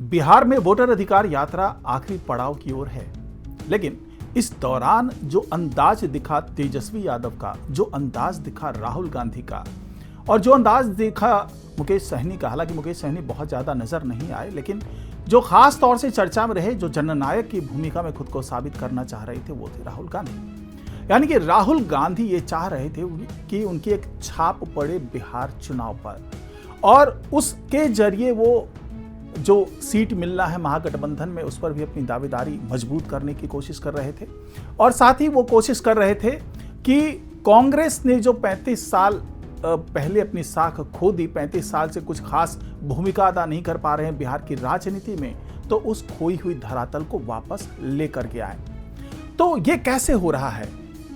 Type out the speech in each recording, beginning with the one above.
बिहार में वोटर अधिकार यात्रा आखिरी पड़ाव की ओर है, लेकिन इस दौरान जो अंदाज दिखा तेजस्वी यादव का, जो अंदाज दिखा राहुल गांधी का और जो अंदाज दिखा मुकेश सहनी का, हालांकि मुकेश सहनी बहुत ज़्यादा नजर नहीं आए, लेकिन जो खास तौर से चर्चा में रहे, जो जननायक की भूमिका में खुद को साबित करना चाह रहे थे, वो थे राहुल गांधी। यानी कि राहुल गांधी ये चाह रहे थे कि उनकी एक छाप पड़े बिहार चुनाव पर और उसके जरिए वो जो सीट मिलना है महागठबंधन में, उस पर भी अपनी दावेदारी मजबूत करने की कोशिश कर रहे थे। और साथ ही वो कोशिश कर रहे थे कि कांग्रेस ने जो 35 साल पहले अपनी साख खो दी, 35 साल से कुछ खास भूमिका अदा नहीं कर पा रहे हैं बिहार की राजनीति में, तो उस खोई हुई धरातल को वापस लेकर के आए। तो ये कैसे हो रहा है,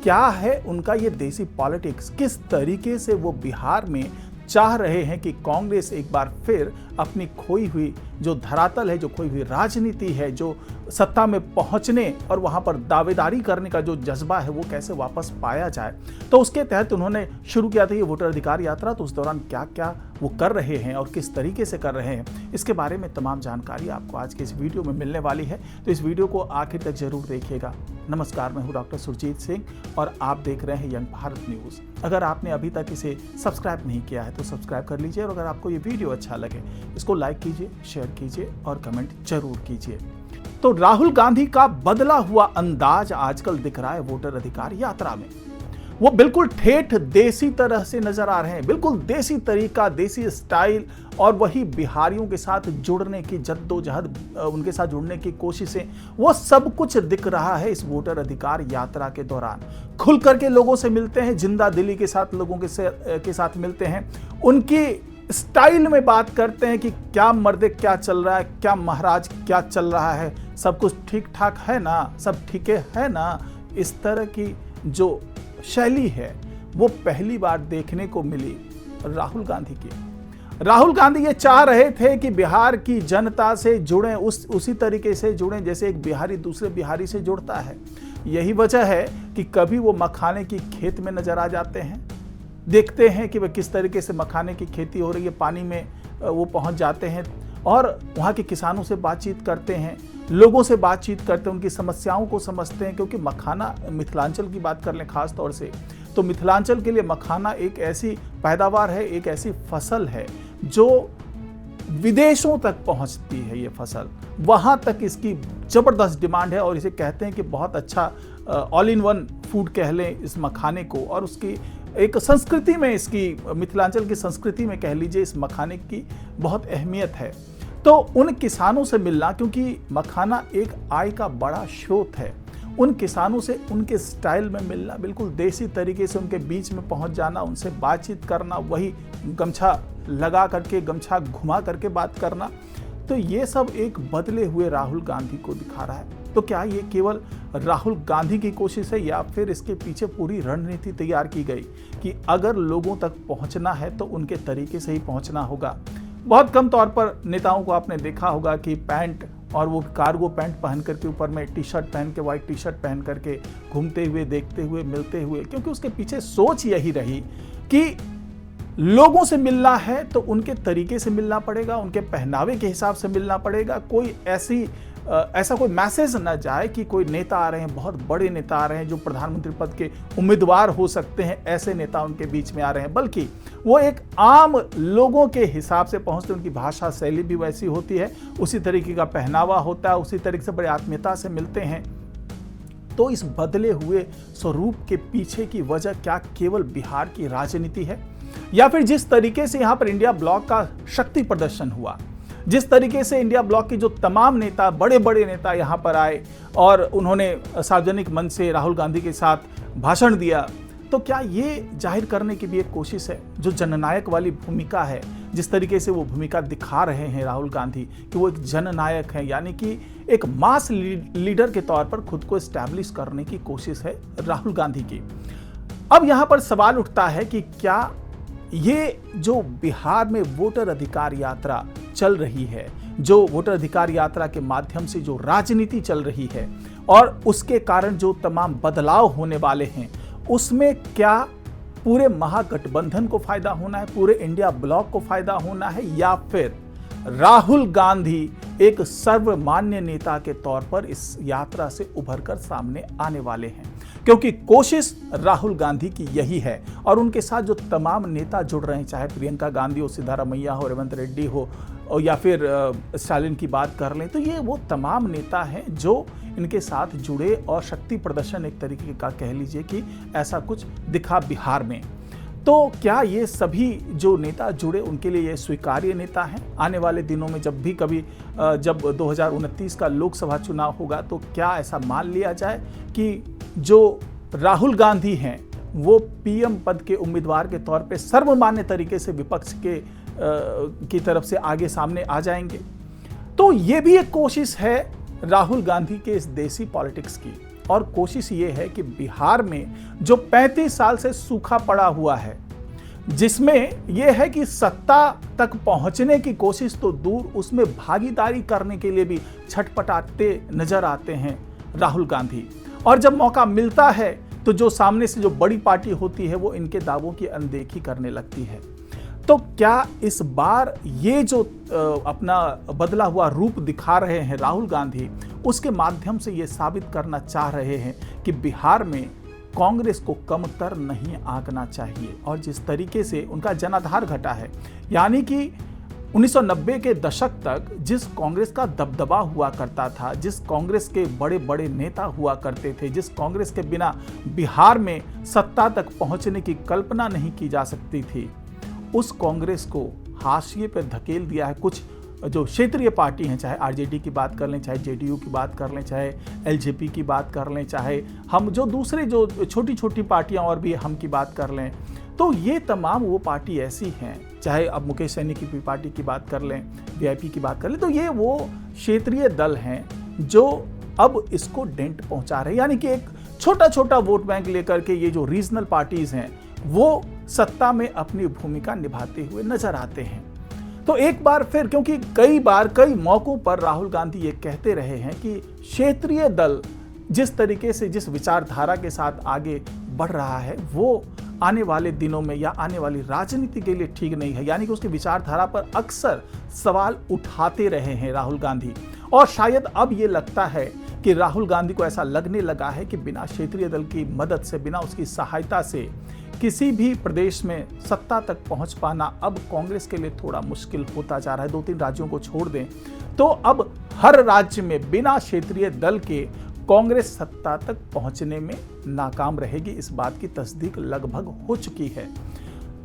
क्या है उनका ये देसी पॉलिटिक्स, किस तरीके से वो बिहार में चाह रहे हैं कि कांग्रेस एक बार फिर अपनी खोई हुई जो धरातल है, जो खोई हुई राजनीति है, जो सत्ता में पहुंचने और वहां पर दावेदारी करने का जो जज्बा है, वो कैसे वापस पाया जाए। तो उसके तहत उन्होंने शुरू किया था ये वोटर अधिकार यात्रा। तो उस दौरान क्या क्या वो कर रहे हैं और किस तरीके से कर रहे हैं, इसके बारे में तमाम जानकारी आपको आज के इस वीडियो में मिलने वाली है। तो इस वीडियो को आखिर तक जरूर देखिएगा। नमस्कार, मैं हूं डॉक्टर सुरजीत सिंह और आप देख रहे हैं यंग भारत न्यूज़। अगर आपने अभी तक इसे सब्सक्राइब नहीं किया है तो सब्सक्राइब कर लीजिए, और अगर आपको ये वीडियो अच्छा लगे इसको लाइक कीजिए, शेयर कीजिए और कमेंट जरूर कीजिए। तो राहुल गांधी का बदला हुआ अंदाज आजकल दिख रहा है वोटर अधिकार यात्रा में। वो बिल्कुल ठेठ देसी तरह से नजर आ रहे हैं, बिल्कुल देसी तरीका, देसी स्टाइल, और वही बिहारियों के साथ जुड़ने की जद्दोजहद, उनके साथ जुड़ने की कोशिशें, वो सब कुछ दिख रहा है इस वोटर अधिकार यात्रा के दौरान। खुल करके लोगों से मिलते हैं, जिंदा दिली के साथ लोगों के साथ मिलते हैं, उनकी स्टाइल में बात करते हैं कि क्या मर्दे क्या चल रहा है, क्या महाराज क्या चल रहा है, सब कुछ ठीक ठाक है ना, सब ठीक है ना। इस तरह की जो शैली है वो पहली बार देखने को मिली राहुल गांधी की। राहुल गांधी ये चाह रहे थे कि बिहार की जनता से जुड़ें, उसी तरीके से जुड़ें जैसे एक बिहारी दूसरे बिहारी से जुड़ता है। यही वजह है कि कभी वो मखाने की खेत में नजर आ जाते हैं, देखते हैं कि वह किस तरीके से मखाने की खेती हो रही है, पानी में वो पहुंच जाते हैं और वहाँ के किसानों से बातचीत करते हैं, लोगों से बातचीत करते हैं, उनकी समस्याओं को समझते हैं। क्योंकि मखाना, मिथिलांचल की बात कर लें खास तौर से, तो मिथिलांचल के लिए मखाना एक ऐसी पैदावार है, एक ऐसी फसल है जो विदेशों तक पहुंचती है। ये फसल वहां तक इसकी जबरदस्त डिमांड है और इसे कहते हैं कि बहुत अच्छा ऑल इन वन फूड कह लें इस मखाने को। और उसकी एक संस्कृति में, इसकी मिथिलांचल की संस्कृति में कह लीजिए, इस मखाने की बहुत अहमियत है। तो उन किसानों से मिलना, क्योंकि मखाना एक आय का बड़ा स्रोत है, उन किसानों से उनके स्टाइल में मिलना, बिल्कुल देसी तरीके से उनके बीच में पहुंच जाना, उनसे बातचीत करना, वही गमछा लगा करके, गमछा घुमा करके बात करना, तो ये सब एक बदले हुए राहुल गांधी को दिखा रहा है। तो क्या ये केवल राहुल गांधी की कोशिश है या फिर इसके पीछे पूरी रणनीति तैयार की गई कि अगर लोगों तक पहुंचना है तो उनके तरीके से ही पहुंचना होगा। बहुत कम तौर पर नेताओं को आपने देखा होगा कि पैंट और वो कार्गो पैंट पहन करके ऊपर में टी शर्ट पहन के, वाइट टी शर्ट पहन करके घूमते हुए, देखते हुए, मिलते हुए, क्योंकि उसके पीछे सोच यही रही कि लोगों से मिलना है तो उनके तरीके से मिलना पड़ेगा, उनके पहनावे के हिसाब से मिलना पड़ेगा। कोई ऐसा कोई मैसेज ना जाए कि कोई नेता आ रहे हैं, बहुत बड़े नेता आ रहे हैं जो प्रधानमंत्री पद के उम्मीदवार हो सकते हैं, ऐसे नेता उनके बीच में आ रहे हैं, बल्कि वो एक आम लोगों के हिसाब से पहुंचते। उनकी भाषा शैली भी वैसी होती है, उसी तरीके का पहनावा होता है, उसी तरीके से बड़े आत्मीयता से मिलते हैं। तो इस बदले हुए स्वरूप के पीछे की वजह क्या केवल बिहार की राजनीति है, या फिर जिस तरीके से यहाँ पर इंडिया ब्लॉक का शक्ति प्रदर्शन हुआ, जिस तरीके से इंडिया ब्लॉक के जो तमाम नेता, बड़े बड़े नेता यहाँ पर आए और उन्होंने सार्वजनिक मंच से राहुल गांधी के साथ भाषण दिया, तो क्या ये जाहिर करने की भी एक कोशिश है जो जननायक वाली भूमिका है, जिस तरीके से वो भूमिका दिखा रहे हैं राहुल गांधी कि वो एक जननायक है, यानी कि एक मास लीडर के तौर पर खुद को एस्टैब्लिश करने की कोशिश है राहुल गांधी की। अब यहाँ पर सवाल उठता है कि क्या ये जो बिहार में वोटर अधिकार यात्रा चल रही है, जो वोटर अधिकार यात्रा के माध्यम से जो राजनीति चल रही है और उसके कारण जो तमाम बदलाव होने वाले हैं, उसमें क्या पूरे महागठबंधन को फायदा होना है, पूरे इंडिया ब्लॉक को फायदा होना है, या फिर राहुल गांधी एक सर्वमान्य नेता के तौर पर इस यात्रा से उभरकर सामने आने वाले हैं, क्योंकि कोशिश राहुल गांधी की यही है। और उनके साथ जो तमाम नेता जुड़ रहे हैं, चाहे प्रियंका गांधी हो, सिद्धारमैया हो, रेवंत रेड्डी हो, या फिर स्टालिन की बात कर लें, तो ये वो तमाम नेता हैं जो इनके साथ जुड़े और शक्ति प्रदर्शन एक तरीके का कह लीजिए कि ऐसा कुछ दिखा बिहार में। तो क्या ये सभी जो नेता जुड़े उनके लिए ये स्वीकार्य नेता हैं? आने वाले दिनों में जब भी कभी जब 2029 का लोकसभा चुनाव होगा, तो क्या ऐसा मान लिया जाए कि जो राहुल गांधी हैं वो पीएम पद के उम्मीदवार के तौर पे सर्वमान्य तरीके से विपक्ष के की तरफ से आगे सामने आ जाएंगे? तो ये भी एक कोशिश है राहुल गांधी के इस देसी पॉलिटिक्स की, और कोशिश ये है कि बिहार में जो 35 साल से सूखा पड़ा हुआ है, जिसमें यह है कि सत्ता तक पहुंचने की कोशिश तो दूर, उसमें भागीदारी करने के लिए भी छटपटाते नजर आते हैं राहुल गांधी। और जब मौका मिलता है तो जो सामने से जो बड़ी पार्टी होती है वो इनके दावों की अनदेखी करने लगती है। तो क्या इस बार ये जो अपना बदला हुआ रूप दिखा रहे हैं राहुल गांधी, उसके माध्यम से ये साबित करना चाह रहे हैं कि बिहार में कांग्रेस को कमतर नहीं आंकना चाहिए? और जिस तरीके से उनका जनाधार घटा है, यानी कि 1990 के दशक तक जिस कांग्रेस का दबदबा हुआ करता था, जिस कांग्रेस के बड़े बड़े नेता हुआ करते थे, जिस कांग्रेस के बिना बिहार में सत्ता तक पहुंचने की कल्पना नहीं की जा सकती थी, उस कांग्रेस को हाशिए पर धकेल दिया है कुछ जो क्षेत्रीय पार्टी हैं, चाहे आरजेडी की बात कर लें, चाहे जेडीयू की बात कर लें, चाहे एलजेपी की बात कर लें, चाहे हम जो दूसरे जो छोटी छोटी पार्टियां और भी हम की बात कर लें। तो ये तमाम वो पार्टी ऐसी हैं, चाहे अब मुकेश सैनी की पार्टी की बात कर लें, वीआईपी की बात कर लें, तो ये वो क्षेत्रीय दल हैं जो अब इसको डेंट पहुंचा रहे हैं। यानी कि एक छोटा छोटा वोट बैंक लेकर के ये जो रीजनल पार्टीज हैं वो सत्ता में अपनी भूमिका निभाते हुए नजर आते हैं। तो एक बार फिर, क्योंकि कई मौकों पर राहुल गांधी ये कहते रहे हैं कि क्षेत्रीय दल जिस तरीके से जिस विचारधारा के साथ आगे बढ़ रहा है वो आने वाले दिनों में या आने वाली राजनीति के लिए ठीक नहीं है। यानी कि उसकी विचारधारा पर अक्सर सवाल उठाते रहे हैं राहुल गांधी। और शायद अब ये लगता है कि राहुल गांधी को ऐसा लगने लगा है कि बिना क्षेत्रीय दल की मदद से, बिना उसकी सहायता से किसी भी प्रदेश में सत्ता तक पहुंच पाना अब कांग्रेस के लिए थोड़ा मुश्किल होता जा रहा है। 2-3 राज्यों को छोड़ दें तो अब हर राज्य में बिना क्षेत्रीय दल के कांग्रेस सत्ता तक पहुंचने में नाकाम रहेगी। इस बात की तस्दीक लगभग हो चुकी है।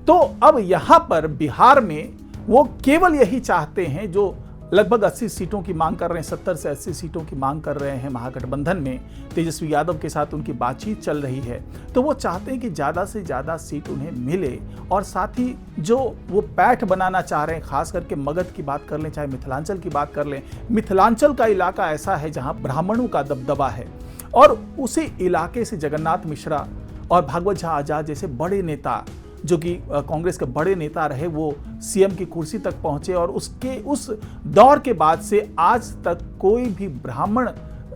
तो अब यहां पर बिहार में वो केवल यही चाहते हैं, जो लगभग 80 सीटों की मांग कर रहे हैं, 70 से 80 सीटों की मांग कर रहे हैं महागठबंधन में, तेजस्वी यादव के साथ उनकी बातचीत चल रही है। तो वो चाहते हैं कि ज़्यादा से ज़्यादा सीट उन्हें मिले, और साथ ही जो वो पैठ बनाना चाह रहे हैं, खास करके मगध की बात कर लें, चाहे मिथिलांचल की बात कर लें, मिथिलांचल का इलाका ऐसा है जहाँ ब्राह्मणों का दबदबा है, और उसी इलाके से जगन्नाथ मिश्रा और भागवत झा आजाद जैसे बड़े नेता, जो कि कांग्रेस के बड़े नेता रहे, वो सीएम की कुर्सी तक पहुंचे, और उसके उस दौर के बाद से आज तक कोई भी ब्राह्मण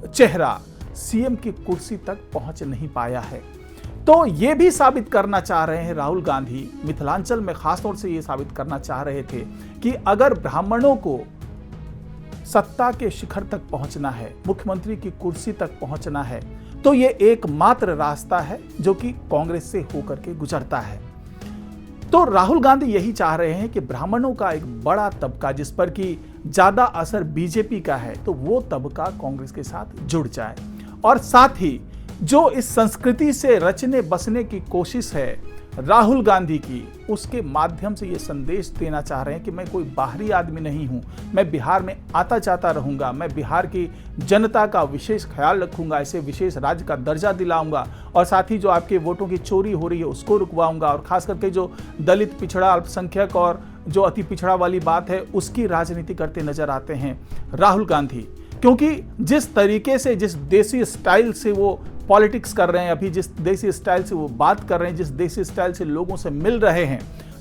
चेहरा सीएम की कुर्सी तक पहुंच नहीं पाया है। तो ये भी साबित करना चाह रहे हैं राहुल गांधी, मिथिलांचल में खासतौर से ये साबित करना चाह रहे थे कि अगर ब्राह्मणों को सत्ता के शिखर तक पहुंचना है, मुख्यमंत्री की कुर्सी तक पहुंचना है, तो ये एकमात्र रास्ता है जो कि कांग्रेस से होकर के गुजरता है। तो राहुल गांधी यही चाह रहे हैं कि ब्राह्मणों का एक बड़ा तबका, जिस पर कि ज्यादा असर बीजेपी का है, तो वो तबका कांग्रेस के साथ जुड़ जाए, और साथ ही जो इस संस्कृति से रचने बसने की कोशिश है राहुल गांधी की, उसके माध्यम से ये संदेश देना चाह रहे हैं कि मैं कोई बाहरी आदमी नहीं हूं, मैं बिहार में आता जाता रहूंगा, मैं बिहार की जनता का विशेष ख्याल रखूंगा, इसे विशेष राज्य का दर्जा दिलाऊंगा, और साथ ही जो आपके वोटों की चोरी हो रही है उसको रुकवाऊंगा, और खास करके जो दलित, पिछड़ा, अल्पसंख्यक और जो अति पिछड़ा वाली बात है उसकी राजनीति करते नजर आते हैं राहुल गांधी। क्योंकि जिस तरीके से, जिस देसी स्टाइल से वो पॉलिटिक्स कर रहे हैं, अभी जिस देसी स्टाइल से वो बात कर रहे हैं, जिस देसी स्टाइल से लोगों से मिल रहे हैं,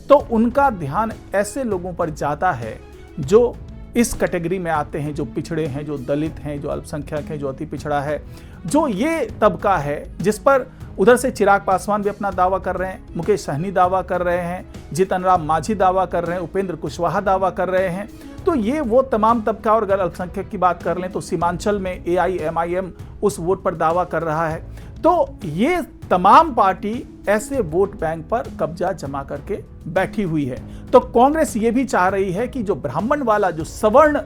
तो उनका ध्यान ऐसे लोगों पर ज़्यादा है जो इस कैटेगरी में आते हैं, जो पिछड़े हैं, जो दलित हैं, जो अल्पसंख्यक हैं, जो अति पिछड़ा है, जो ये तबका है जिस पर उधर से चिराग पासवान भी अपना दावा कर रहे हैं, मुकेश सहनी दावा कर रहे हैं, जीतन राम मांझी दावा कर रहे हैं, उपेंद्र कुशवाहा दावा कर रहे हैं। तो ये वो तमाम तबका, और अगर अल्पसंख्यक की बात कर लें तो सीमांचल में AIMIM उस वोट पर दावा कर रहा है। तो ये तमाम पार्टी ऐसे वोट बैंक पर कब्जा जमा करके बैठी हुई है। तो कांग्रेस ये भी चाह रही है कि जो ब्राह्मण वाला जो सवर्ण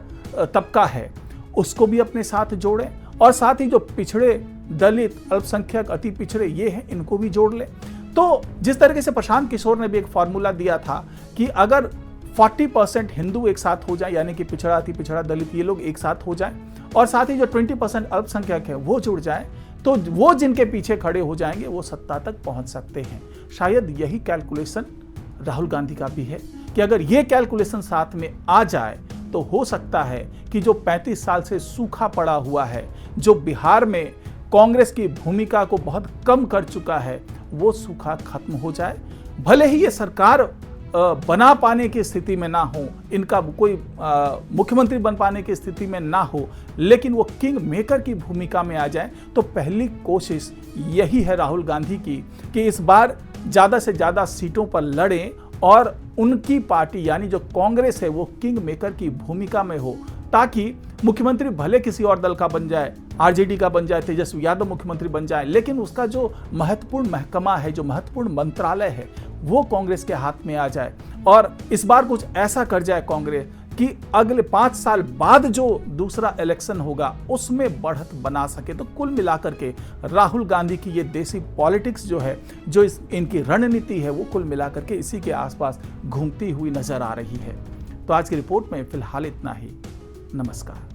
तबका है उसको भी अपने साथ जोड़े, और साथ ही जो पिछड़े, दलित, अल्पसंख्यक, अति पिछड़े ये हैं, इनको भी जोड़ ले। तो जिस तरीके से प्रशांत किशोर ने भी एक फॉर्मूला दिया था कि अगर 40% हिंदू एक साथ हो जाए, यानी कि पिछड़ा, अति पिछड़ा, दलित ये लोग एक साथ हो जाएं, और साथ ही जो 20% अल्पसंख्यक है वो जुड़ जाए, तो वो जिनके पीछे खड़े हो जाएंगे वो सत्ता तक पहुंच सकते हैं। शायद यही कैलकुलेशन राहुल गांधी का भी है कि अगर ये कैलकुलेशन साथ में आ जाए तो हो सकता है कि जो 35 साल से सूखा पड़ा हुआ है, जो बिहार में कांग्रेस की भूमिका को बहुत कम कर चुका है, वो सूखा खत्म हो जाए। भले ही ये सरकार बना पाने की स्थिति में ना हो, इनका कोई मुख्यमंत्री बन पाने की स्थिति में ना हो, लेकिन वो किंग मेकर की भूमिका में आ जाए। तो पहली कोशिश यही है राहुल गांधी की कि इस बार ज़्यादा से ज़्यादा सीटों पर लड़ें और उनकी पार्टी यानी जो कांग्रेस है वो किंग मेकर की भूमिका में हो, ताकि मुख्यमंत्री भले किसी और दल का बन जाए, RJD का बन जाए, तेजस्वी यादव मुख्यमंत्री बन जाए, लेकिन उसका जो महत्वपूर्ण महकमा है, जो महत्वपूर्ण मंत्रालय है, वो कांग्रेस के हाथ में आ जाए। और इस बार कुछ ऐसा कर जाए कांग्रेस कि अगले 5 साल बाद जो दूसरा इलेक्शन होगा उसमें बढ़त बना सके। तो कुल मिलाकर के राहुल गांधी की ये देसी पॉलिटिक्स जो है, जो इनकी रणनीति है, वो कुल मिलाकर के इसी के आसपास घूमती हुई नजर आ रही है। तो आज की रिपोर्ट में फिलहाल इतना ही। नमस्कार।